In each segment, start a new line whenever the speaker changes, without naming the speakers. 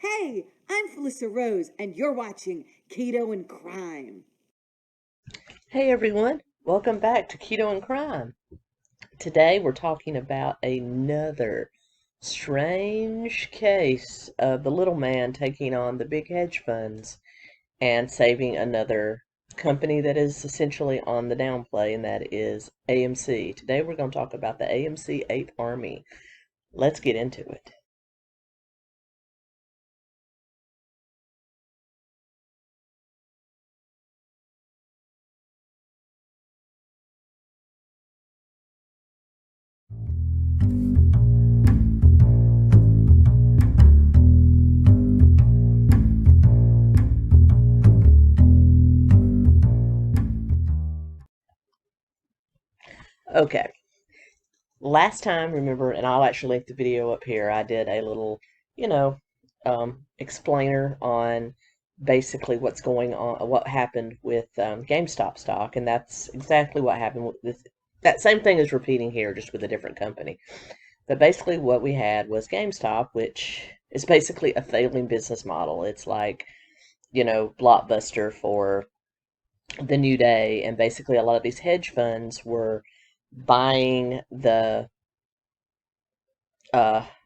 Hey, I'm Felissa Rose, and you're watching Keto and Crime.
Hey everyone, welcome back to Keto and Crime. Today we're talking about another strange case of the little man taking on the big hedge funds and saving another company that is essentially on the downplay, and that is AMC. Today we're going to talk about the AMC Ape Army. Let's get into it. Okay, last time, remember, and I'll actually link the video up here, I did a little, you know, explainer on basically what's going on, what happened with GameStop stock, and that's exactly what happened with this. That same thing is repeating here, just with a different company. But basically, what we had was GameStop, which is basically a failing business model. It's like, Blockbuster for the New Day, and basically a lot of these hedge funds were buying the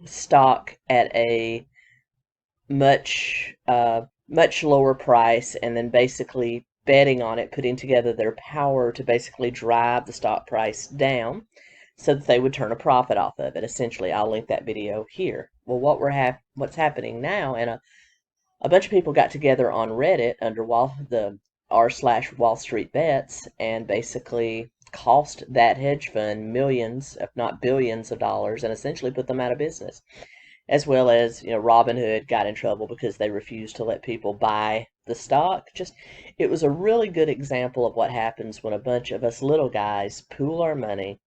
stock at a much lower price, and then basically betting on it, putting together their power to basically drive the stock price down so that they would turn a profit off of it. Essentially, I'll link that video here. Well, what's happening now, and a bunch of people got together on Reddit under the r/Wall Street Bets, and basically cost that hedge fund millions, if not billions of dollars, and essentially put them out of business. As well as, Robinhood got in trouble because they refused to let people buy the stock. It was a really good example of what happens when a bunch of us little guys pool our money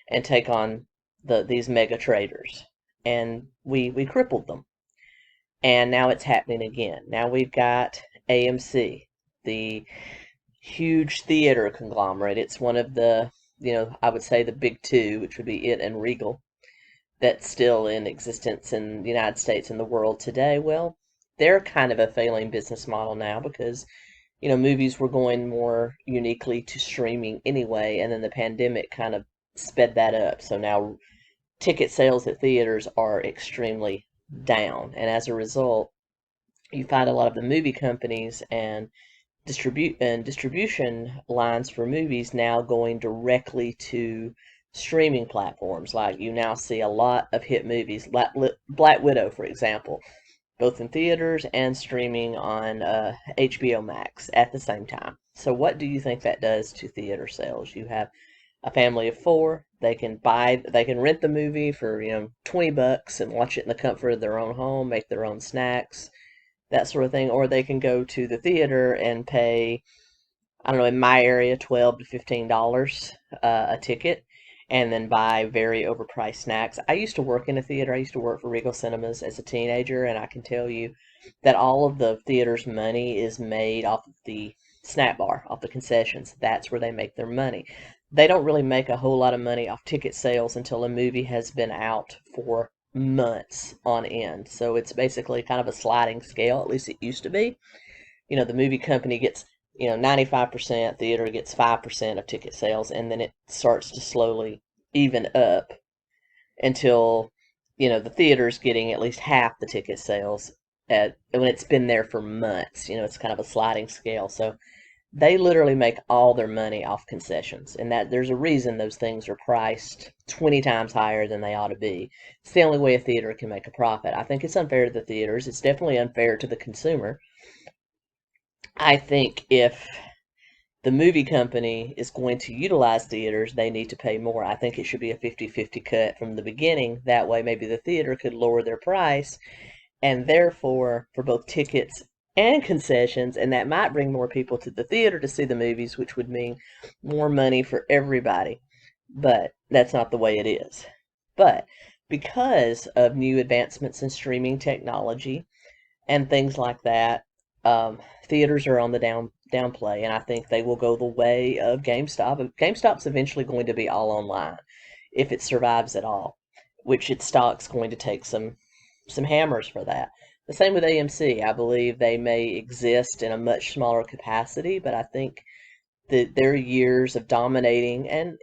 and take on these mega traders. And we crippled them. And now it's happening again. Now we've got AMC, the huge theater conglomerate. It's one of the, I would say the big two, which would be it and Regal, that's still in existence in the United States and the world today. Well, they're kind of a failing business model now because, movies were going more uniquely to streaming anyway, and then the pandemic kind of sped that up. So now ticket sales at theaters are extremely down, and as a result, you find a lot of the movie companies and distribution lines for movies now going directly to streaming platforms. Like, you now see a lot of hit movies, Black Widow, for example, both in theaters and streaming on HBO Max at the same time. So what do you think that does to theater sales? You have a family of four. They can rent the movie for, $20 and watch it in the comfort of their own home, make their own snacks, that sort of thing. Or they can go to the theater and pay, I don't know, in my area, $12 to $15 a ticket, and then buy very overpriced snacks. I used to work in a theater. I used to work for Regal Cinemas as a teenager, and I can tell you that all of the theater's money is made off of the snack bar, off the concessions. That's where they make their money. They don't really make a whole lot of money off ticket sales until a movie has been out for months on end. So it's basically kind of a sliding scale, at least it used to be. The movie company gets, 95%, theater gets 5% of ticket sales, and then it starts to slowly even up until, the theater's getting at least half the ticket sales when it's been there for months. It's kind of a sliding scale. So they literally make all their money off concessions, and that there's a reason those things are priced 20 times higher than they ought to be. It's the only way a theater can make a profit. I think it's unfair to the theaters. It's definitely unfair to the consumer. I think if the movie company is going to utilize theaters, they need to pay more. I think it should be a 50-50 cut from the beginning. That way, maybe the theater could lower their price, and therefore, for both tickets and concessions, and that might bring more people to the theater to see the movies, which would mean more money for everybody. But that's not the way it is. But because of new advancements in streaming technology and things like that, theaters are on the downplay, and I think they will go the way of GameStop. GameStop's eventually going to be all online if it survives at all, which its stock's going to take some some hammers for that. The same with AMC. I believe they may exist in a much smaller capacity, but I think that their years of dominating, and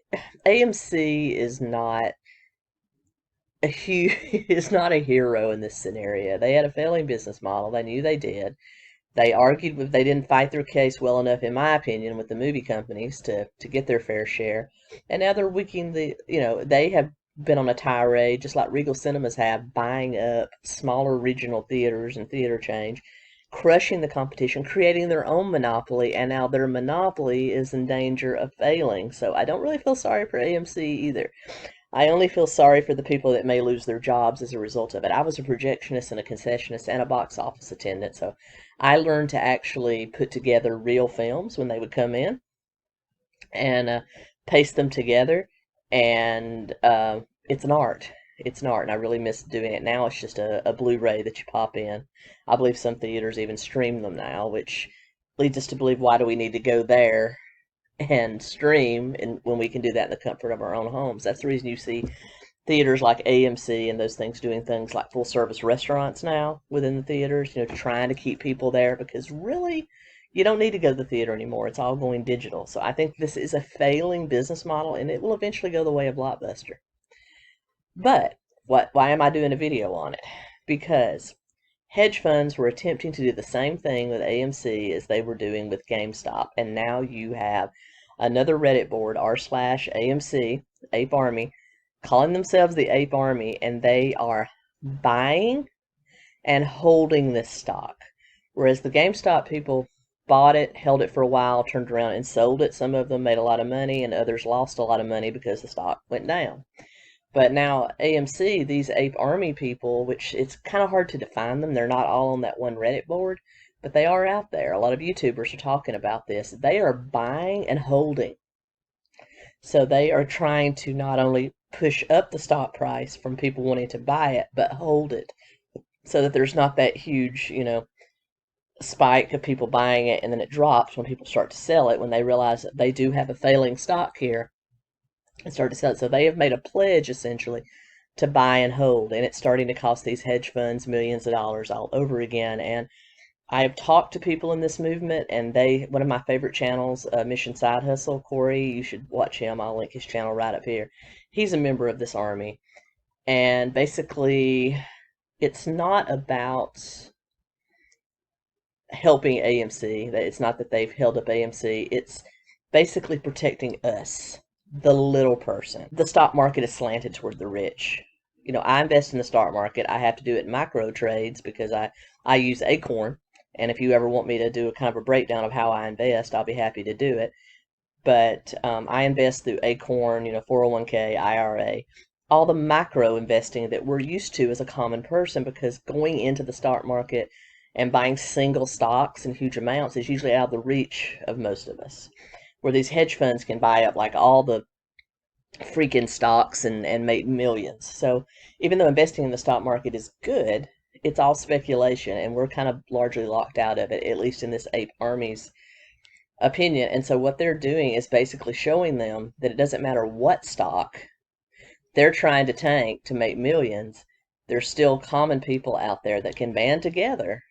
AMC is not a huge is not a hero in this scenario. They had a failing business model. They knew they did. They argued with, they didn't fight their case well enough, in my opinion, with the movie companies to get their fair share. And now they're wicking they have been on a tirade, just like Regal Cinemas have, buying up smaller regional theaters and theater chains, crushing the competition, creating their own monopoly, and now their monopoly is in danger of failing. So I don't really feel sorry for AMC either. I only feel sorry for the people that may lose their jobs as a result of it. I was a projectionist and a concessionist and a box office attendant, so I learned to actually put together real films when they would come in and paste them together. And it's an art. It's an art, and I really miss doing it. Now it's just a Blu-ray that you pop in. I believe some theaters even stream them now, which leads us to believe, why do we need to go there and stream and when we can do that in the comfort of our own homes? That's the reason you see theaters like AMC and those things doing things like full service restaurants now within the theaters, trying to keep people there, because really you don't need to go to the theater anymore. It's all going digital. So I think this is a failing business model, and it will eventually go the way of Blockbuster. But why am I doing a video on it? Because hedge funds were attempting to do the same thing with AMC as they were doing with GameStop, and now you have another Reddit board, r/AMC, Ape Army, calling themselves the Ape Army, and they are buying and holding this stock. Whereas the GameStop people bought it, held it for a while, turned around and sold it. Some of them made a lot of money, and others lost a lot of money because the stock went down. But now AMC, these Ape Army people, which it's kind of hard to define them, they're not all on that one Reddit board, but they are out there. A lot of YouTubers are talking about this. They are buying and holding. So they are trying to not only push up the stock price from people wanting to buy it, but hold it so that there's not that huge, spike of people buying it and then it drops when people start to sell it, when they realize that they do have a failing stock here, and start to sell it. So they have made a pledge, essentially, to buy and hold, and it's starting to cost these hedge funds millions of dollars all over again. And I have talked to people in this movement, and one of my favorite channels, Mission Side Hustle, Corey, you should watch him. I'll link his channel right up here. He's a member of this army, and basically, it's not about helping AMC. It's not that they've held up AMC. It's basically protecting us, the little person. The stock market is slanted toward the rich. I invest in the stock market. I have to do it in micro trades because I use Acorn. And if you ever want me to do a kind of a breakdown of how I invest, I'll be happy to do it. But I invest through Acorn, 401k, IRA, all the macro investing that we're used to as a common person, because going into the stock market and buying single stocks in huge amounts is usually out of the reach of most of us. Where these hedge funds can buy up like all the freaking stocks and make millions. So even though investing in the stock market is good, it's all speculation, and we're kind of largely locked out of it, at least in this Ape Army's opinion. And so what they're doing is basically showing them that it doesn't matter what stock they're trying to tank to make millions. There's still common people out there that can band together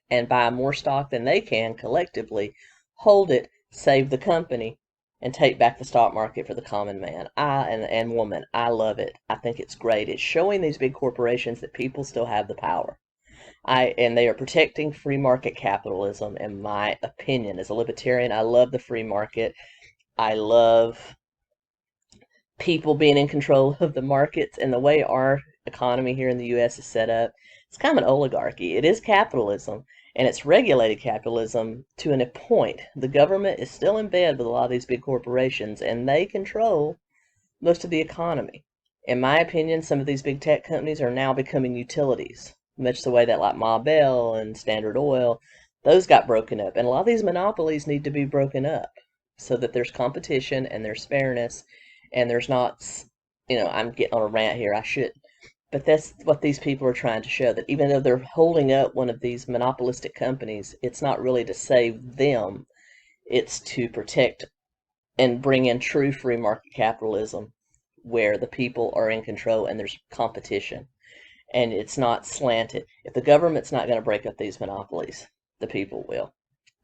and buy more stock than they can collectively, hold it, save the company, and take back the stock market for the common man and woman. I love it. I think it's great. It's showing these big corporations that people still have the power. And they are protecting free market capitalism, in my opinion. As a libertarian, I love the free market. I love people being in control of the markets, and the way our economy here in the U.S. is set up. It's kind of an oligarchy. It is capitalism, and it's regulated capitalism to a point. The government is still in bed with a lot of these big corporations, and they control most of the economy. In my opinion, some of these big tech companies are now becoming utilities, much the way that like Ma Bell and Standard Oil, those got broken up. And a lot of these monopolies need to be broken up so that there's competition and there's fairness, and there's not, I'm getting on a rant here, I should. But that's what these people are trying to show, that even though they're holding up one of these monopolistic companies, it's not really to save them. It's to protect and bring in true free market capitalism, where the people are in control and there's competition. and it's not slanted. If the government's not going to break up these monopolies, the people will.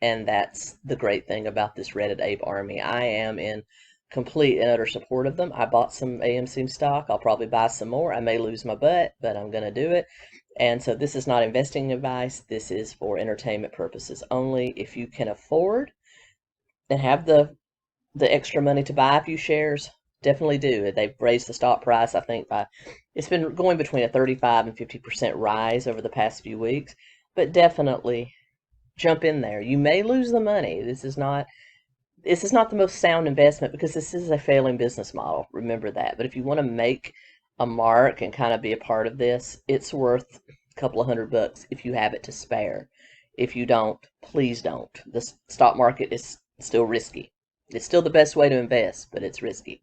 And that's the great thing about this Reddit Ape army. I am in complete and utter support of them. I bought some AMC stock. I'll probably buy some more. I may lose my butt, but I'm going to do it. And so this is not investing advice. This is for entertainment purposes only. If you can afford and have the extra money to buy a few shares, definitely do. They've raised the stock price, I think, it's been going between a 35 and 50% rise over the past few weeks, but definitely jump in there. You may lose the money. This is not the most sound investment because this is a failing business model. Remember that. But if you want to make a mark and kind of be a part of this, it's worth a couple of $100 if you have it to spare. If you don't, please don't. The stock market is still risky. It's still the best way to invest, but it's risky.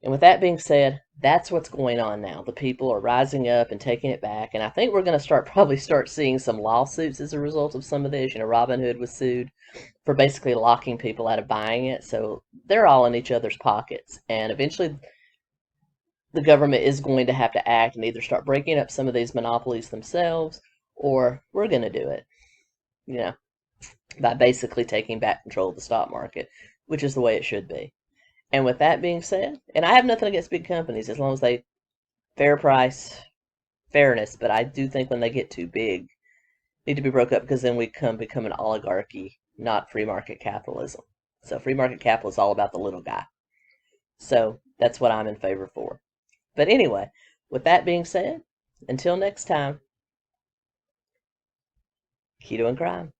And with that being said, that's what's going on now. The people are rising up and taking it back, and I think we're going to probably start seeing some lawsuits as a result of some of this. Robinhood was sued for basically locking people out of buying it, so they're all in each other's pockets. And eventually, the government is going to have to act and either start breaking up some of these monopolies themselves, or we're going to do it, by basically taking back control of the stock market, which is the way it should be. And with that being said, and I have nothing against big companies as long as they fair price, fairness, but I do think when they get too big, need to be broke up because then we become an oligarchy, not free market capitalism. So free market capital is all about the little guy. So that's what I'm in favor for. But anyway, with that being said, until next time, Keto and Krime.